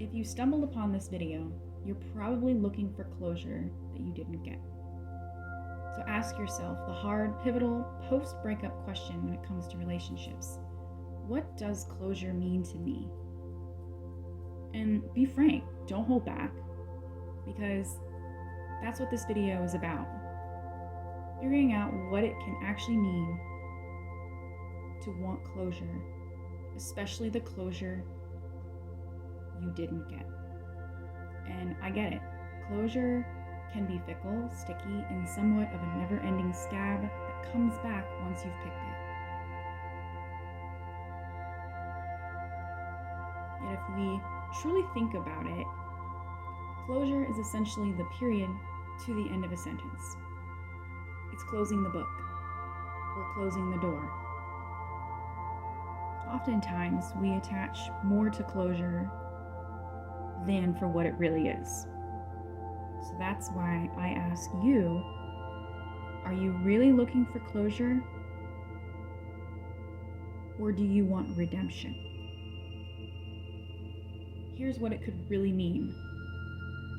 If you stumbled upon this video, you're probably looking for closure that you didn't get. So ask yourself the hard, pivotal, post-breakup question when it comes to relationships. What does closure mean to me? And be frank, don't hold back, because that's what this video is about. Figuring out what it can actually mean to want closure, especially the closure you didn't get. And I get it. Closure can be fickle, sticky, and somewhat of a never-ending scab that comes back once you've picked it. Yet if we truly think about it, closure is essentially the period to the end of a sentence. It's closing the book, or closing the door. Oftentimes, we attach more to closure than for what it really is. So that's why I ask you, are you really looking for closure? Or do you want redemption? Here's what it could really mean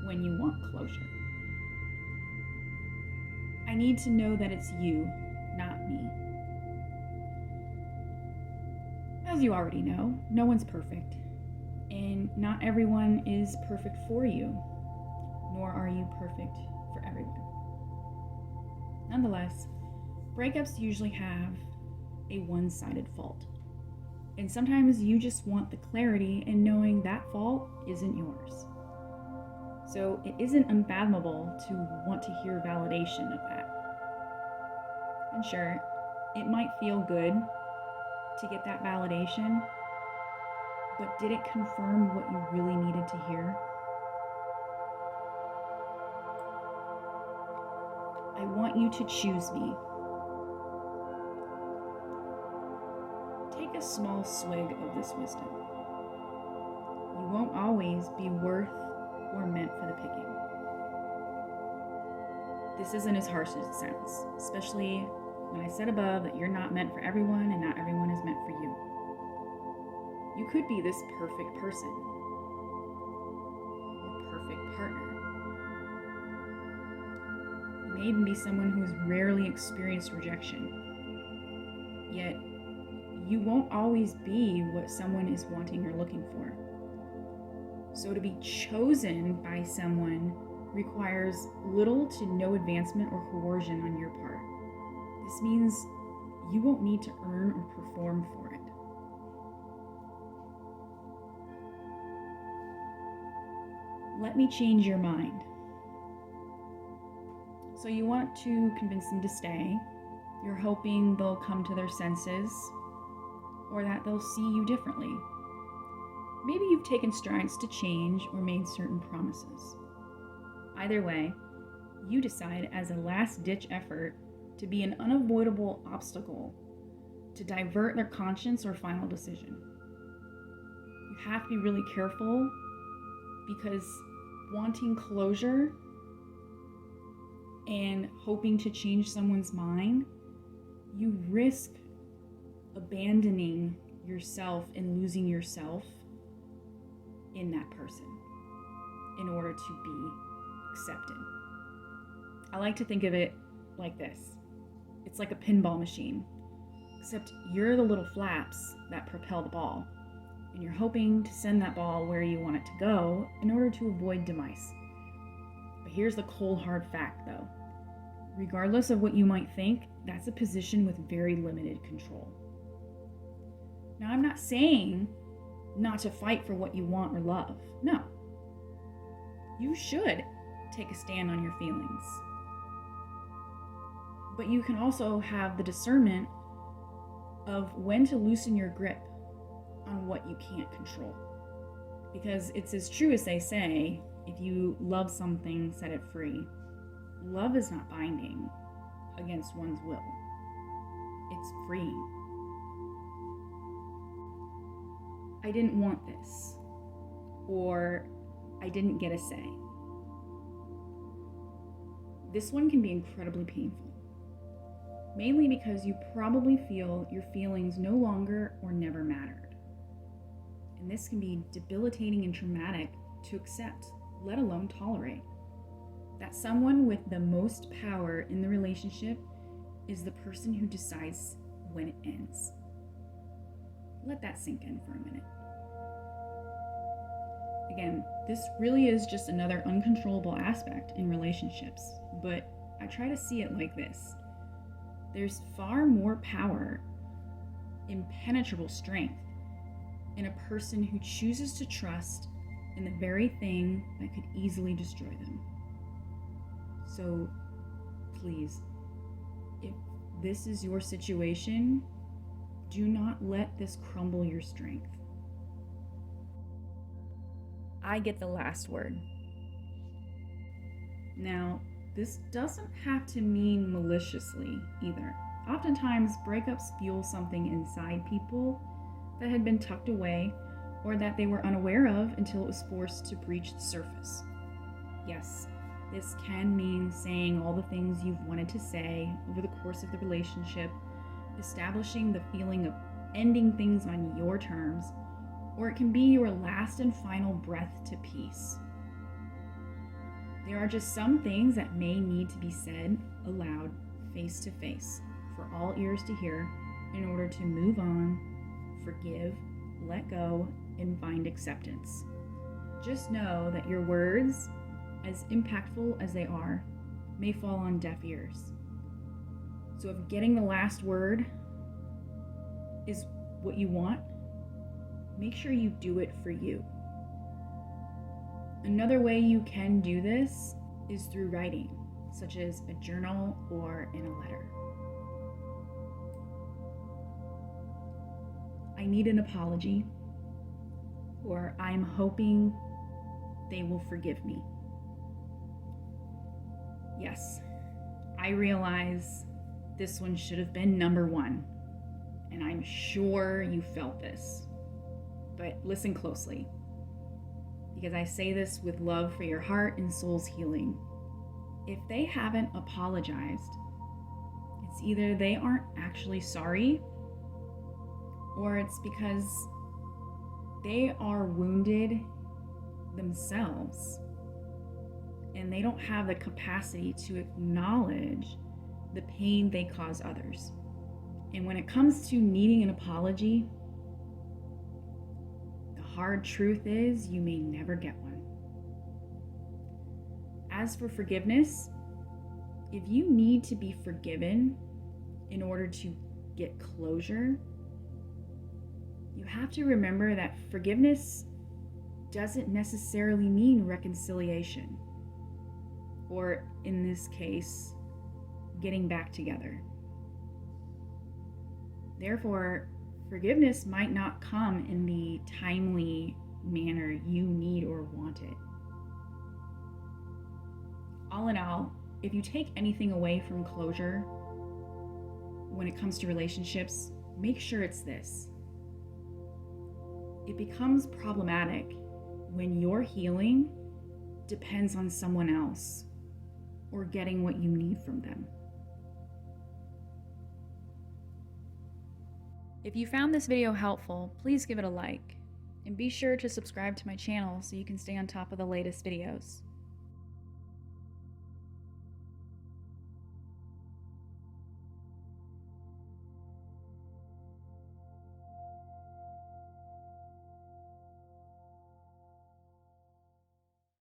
when you want closure. I need to know that it's you, not me. As you already know, no one's perfect, and not everyone is perfect for you, nor are you perfect for everyone. Nonetheless, breakups usually have a one-sided fault, and sometimes you just want the clarity in knowing that fault isn't yours. So it isn't unfathomable to want to hear validation of that. And sure, it might feel good to get that validation, but did it confirm what you really needed to hear? I want you to choose me. Take a small swig of this wisdom. You won't always be worth or meant for the picking. This isn't as harsh as it sounds, especially when I said above that you're not meant for everyone and not everyone is meant for you. You could be this perfect person or perfect partner. You may even be someone who has rarely experienced rejection. Yet, you won't always be what someone is wanting or looking for. So to be chosen by someone requires little to no advancement or coercion on your part. This means you won't need to earn or perform for it. Let me change your mind. So you want to convince them to stay. You're hoping they'll come to their senses, or that they'll see you differently. Maybe you've taken strides to change or made certain promises. Either way, you decide as a last-ditch effort to be an unavoidable obstacle to divert their conscience or final decision. You have to be really careful, because wanting closure and hoping to change someone's mind, you risk abandoning yourself and losing yourself in that person in order to be accepted. I like to think of it like this. It's like a pinball machine, except you're the little flaps that propel the ball, and you're hoping to send that ball where you want it to go in order to avoid demise. But here's the cold hard fact though. Regardless of what you might think, that's a position with very limited control. Now, I'm not saying not to fight for what you want or love. No. You should take a stand on your feelings. But you can also have the discernment of when to loosen your grip on what you can't control. Because it's as true as they say, if you love something, set it free. Love is not binding against one's will. It's freeing. I didn't want this, or I didn't get a say. This one can be incredibly painful, mainly because you probably feel your feelings no longer or never mattered. And this can be debilitating and traumatic to accept, let alone tolerate. That someone with the most power in the relationship is the person who decides when it ends. Let that sink in for a minute. Again, this really is just another uncontrollable aspect in relationships, but I try to see it like this. There's far more power, impenetrable strength, in a person who chooses to trust in the very thing that could easily destroy them. So please, if this is your situation, do not let this crumble your strength. I get the last word. Now, this doesn't have to mean maliciously either. Oftentimes, breakups fuel something inside people that had been tucked away or that they were unaware of until it was forced to breach the surface. Yes, this can mean saying all the things you've wanted to say over the course of the relationship, establishing the feeling of ending things on your terms, or it can be your last and final breath to peace. There are just some things that may need to be said aloud, face to face, for all ears to hear in order to move on, forgive, let go, and find acceptance. Just know that your words, as impactful as they are, may fall on deaf ears. So if getting the last word is what you want, make sure you do it for you. Another way you can do this is through writing, such as a journal or in a letter. I need an apology, or I'm hoping they will forgive me. Yes, I realize this one should have been number one, and I'm sure you felt this. But listen closely, because I say this with love for your heart and soul's healing. If they haven't apologized, it's either they aren't actually sorry, or it's because they are wounded themselves and they don't have the capacity to acknowledge the pain they cause others. And when it comes to needing an apology, the hard truth is you may never get one. As for forgiveness, if you need to be forgiven in order to get closure, you have to remember that forgiveness doesn't necessarily mean reconciliation, or in this case, getting back together. Therefore, forgiveness might not come in the timely manner you need or want it. All in all, if you take anything away from closure when it comes to relationships, make sure it's this. It becomes problematic when your healing depends on someone else or getting what you need from them. If you found this video helpful, please give it a like, and be sure to subscribe to my channel so you can stay on top of the latest videos.